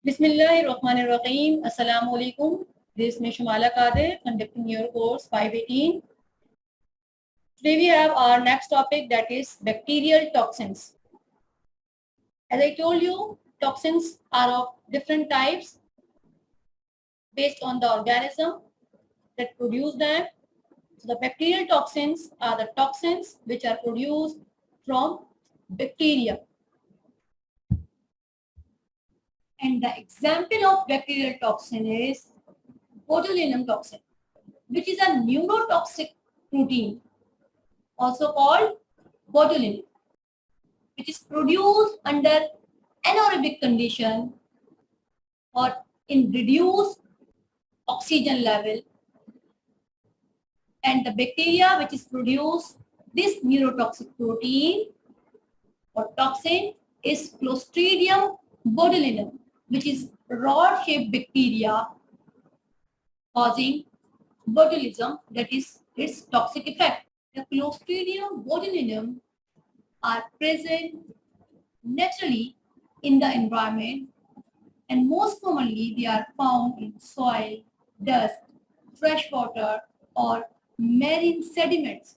Bismillahirrahmanirrahim. Assalamu alaikum. This is Shumala Kadir conducting your course 518. Today we have our next topic, that is bacterial toxins. As I told you, toxins are of different types based on the organism that produce them. So the bacterial toxins are the toxins which are produced from bacteria. And the example of bacterial toxin is botulinum toxin, which is a neurotoxic protein, also called botulinum, which is produced under anaerobic condition or in reduced oxygen level. And the bacteria which is produced this neurotoxic protein or toxin is Clostridium botulinum, which is rod-shaped bacteria causing botulism, that is its toxic effect. The Clostridium botulinum are present naturally in the environment, and most commonly they are found in soil, dust, fresh water, or marine sediments.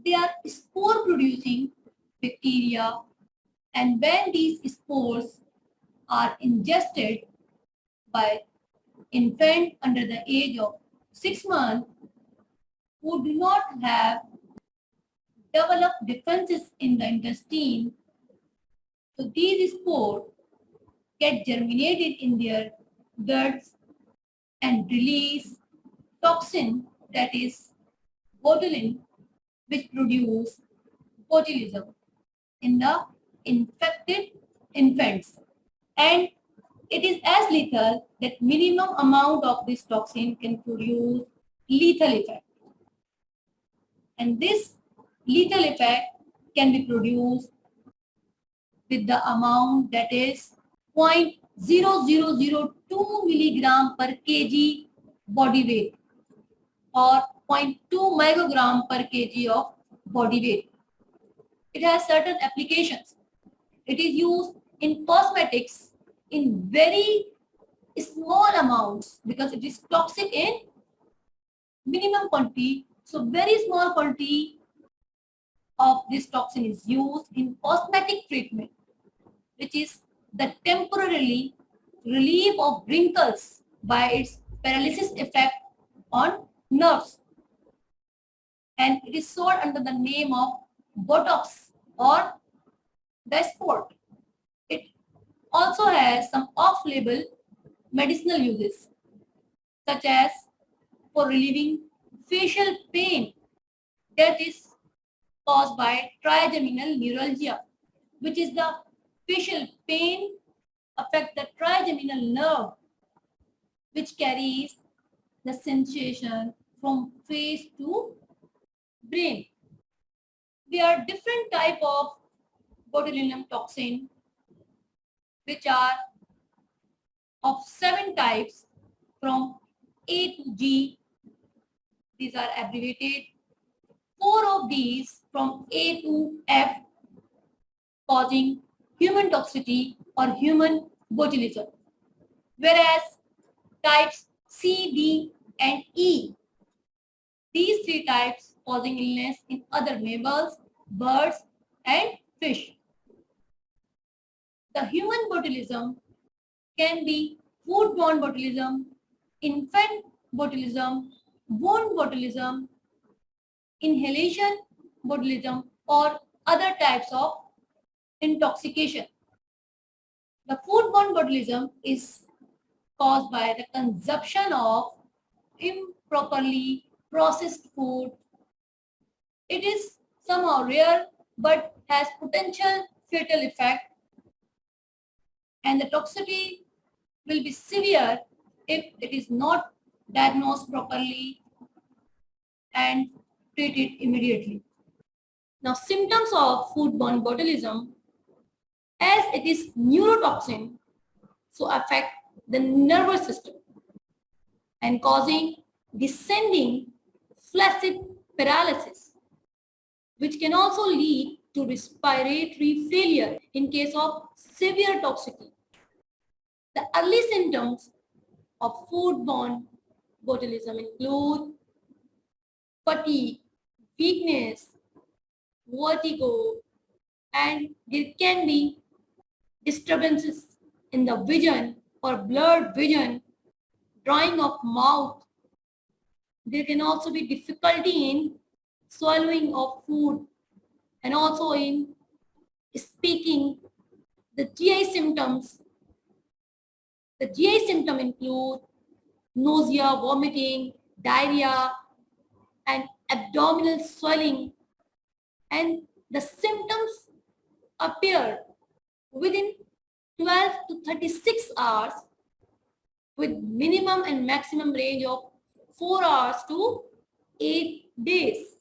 They are spore-producing bacteria, and when these spores are ingested by infant under the age of 6 months who do not have developed defenses in the intestine, so these spores get germinated in their guts and release toxin, that is botulinum, which produce botulism in the infected infants. And it is as lethal that minimum amount of this toxin can produce lethal effect. And this lethal effect can be produced with the amount that is 0.0002 milligram per kg body weight or 0.2 microgram per kg of body weight. It has certain applications. It is used in cosmetics in very small amounts because it is toxic in minimum quantity. So very small quantity of this toxin is used in cosmetic treatment, which is the temporarily relief of wrinkles by its paralysis effect on nerves. And it is sold under the name of Botox or Dysport. It also has some off-label medicinal uses, such as for relieving facial pain that is caused by trigeminal neuralgia, which is the facial pain affect the trigeminal nerve, which carries the sensation from face to brain. There are different type of botulinum toxin, which are of 7 types from A to G. These are abbreviated. 4 of these from A to F, causing human toxicity or human botulism, whereas types C, D, and E, these 3 types causing illness in other mammals, birds, and fish. The human botulism can be foodborne botulism, infant botulism, wound botulism, inhalation botulism, or other types of intoxication. The foodborne botulism is caused by the consumption of improperly processed food. It is somehow rare but has potential fatal effect, and the toxicity will be severe if it is not diagnosed properly and treated immediately. Now, symptoms of foodborne botulism, as it is neurotoxin, so affect the nervous system and causing descending flaccid paralysis, which can also lead to respiratory failure in case of severe toxicity. The early symptoms of foodborne botulism include fatigue, weakness, vertigo, and there can be disturbances in the vision or blurred vision, drying of mouth. There can also be difficulty in swallowing of food and also in speaking. The GI symptoms, the GI symptom include nausea, vomiting, diarrhea, and abdominal swelling, and the symptoms appear within 12 to 36 hours with minimum and maximum range of 4 hours to 8 days,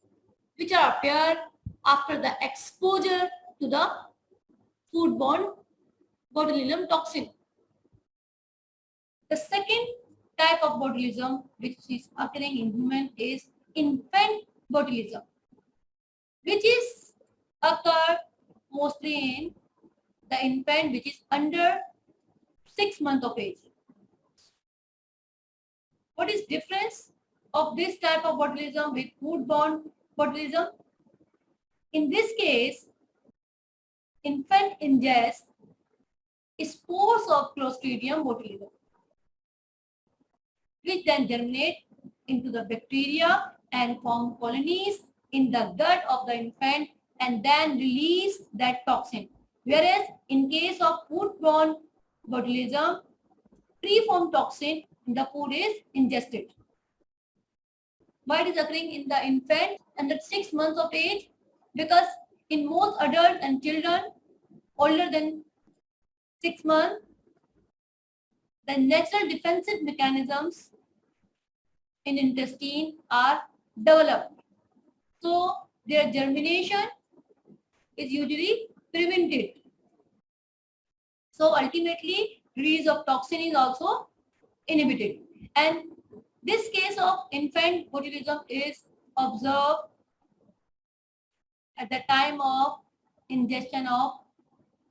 which are appear after the exposure to the foodborne botulinum toxin. The second type of botulism which is occurring in human is infant botulism, which is occur mostly in the infant which is under 6 months of age. What is difference of this type of botulism with foodborne botulism? In this case, infant ingests spores of Clostridium botulism, which then germinate into the bacteria and form colonies in the gut of the infant and then release that toxin. Whereas in case of foodborne botulism, preformed toxin in the food is ingested. Why it is occurring in the infant under 6 months of age? Because in most adults and children older than 6 months, the natural defensive mechanisms in intestine are developed. So their germination is usually prevented. So ultimately, release of toxin is also inhibited. And this case of infant botulism is observed at the time of ingestion of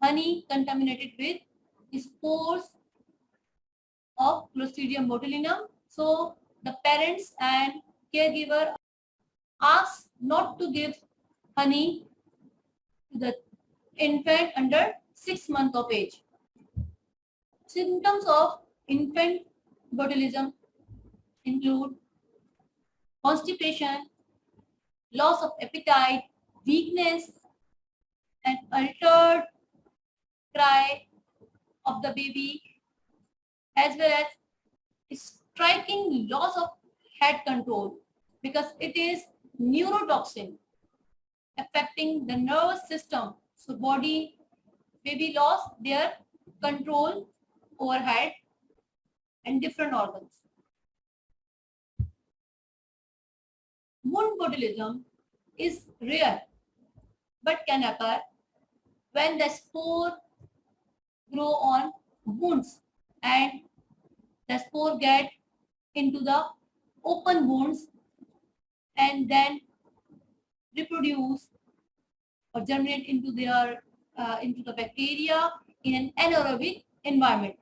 honey contaminated with spores of Clostridium botulinum. So the parents and caregiver asked not to give honey to the infant under 6 months of age. Symptoms of infant botulism include constipation, loss of appetite, weakness, and altered cry of the baby, as well as striking loss of head control because it is neurotoxin affecting the nervous system. So baby lost their control over head and different organs. Wound botulism is rare but can occur when the spore grow on wounds and the spore get into the open wounds and then reproduce or germinate into their into the bacteria in an anaerobic environment.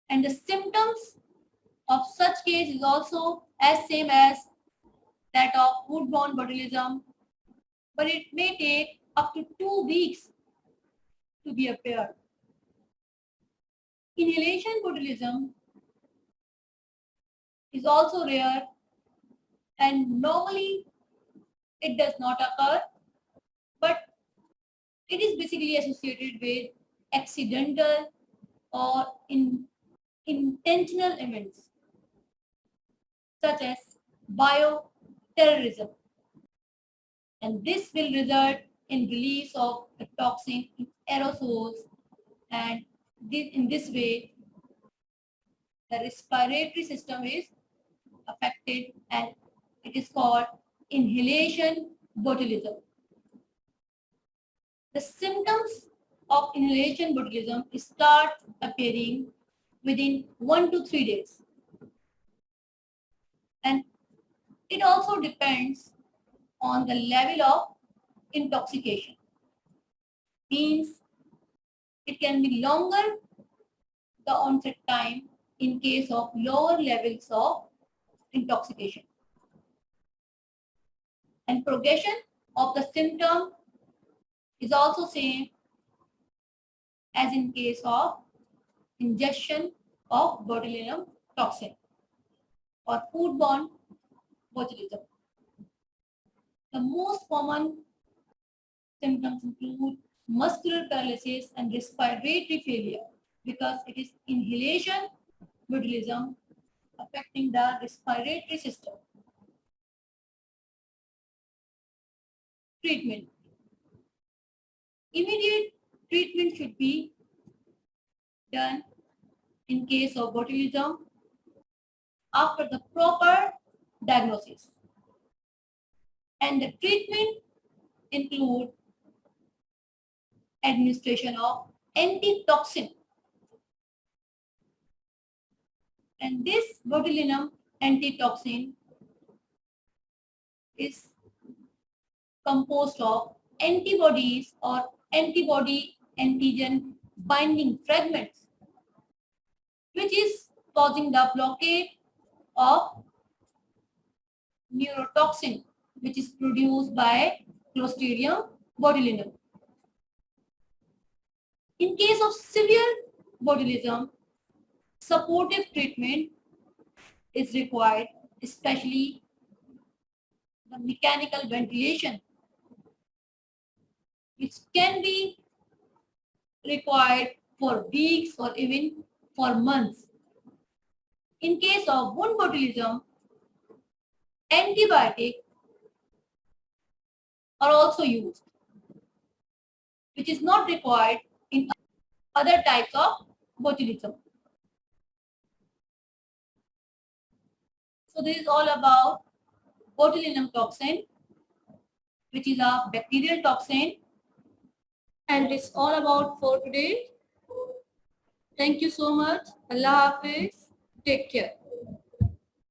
And the symptoms of such case is also as same as that of foodborne botulism, but it may take up to 2 weeks to be appeared. Inhalation botulism is also rare and normally it does not occur, but it is basically associated with accidental or intentional events such as bioterrorism, and this will result in release of a toxin in aerosols, and in this way the respiratory system is affected and it is called inhalation botulism. The symptoms of inhalation botulism start appearing within 1 to 3 days. And it also depends on the level of intoxication. Means it can be longer the onset time in case of lower levels of intoxication. And progression of the symptom is also same as in case of ingestion of botulinum toxin or foodborne botulism. The most common symptoms include muscular paralysis and respiratory failure because it is inhalation botulism affecting the respiratory system. Treatment. Immediate treatment should be done in case of botulism after the proper diagnosis. And the treatment include administration of antitoxin. And this botulinum antitoxin is composed of antibodies or antibody antigen binding fragments, which is causing the blockade of neurotoxin, which is produced by Clostridium botulinum. In case of severe botulism, supportive treatment is required, especially the mechanical ventilation, which can be required for weeks or even for months. In case of wound botulism, antibiotics are also used, which is not required in other types of botulism. So this is all about botulinum toxin, which is a bacterial toxin, and it's all about for today. Thank you so much. Allah Hafiz. Take care.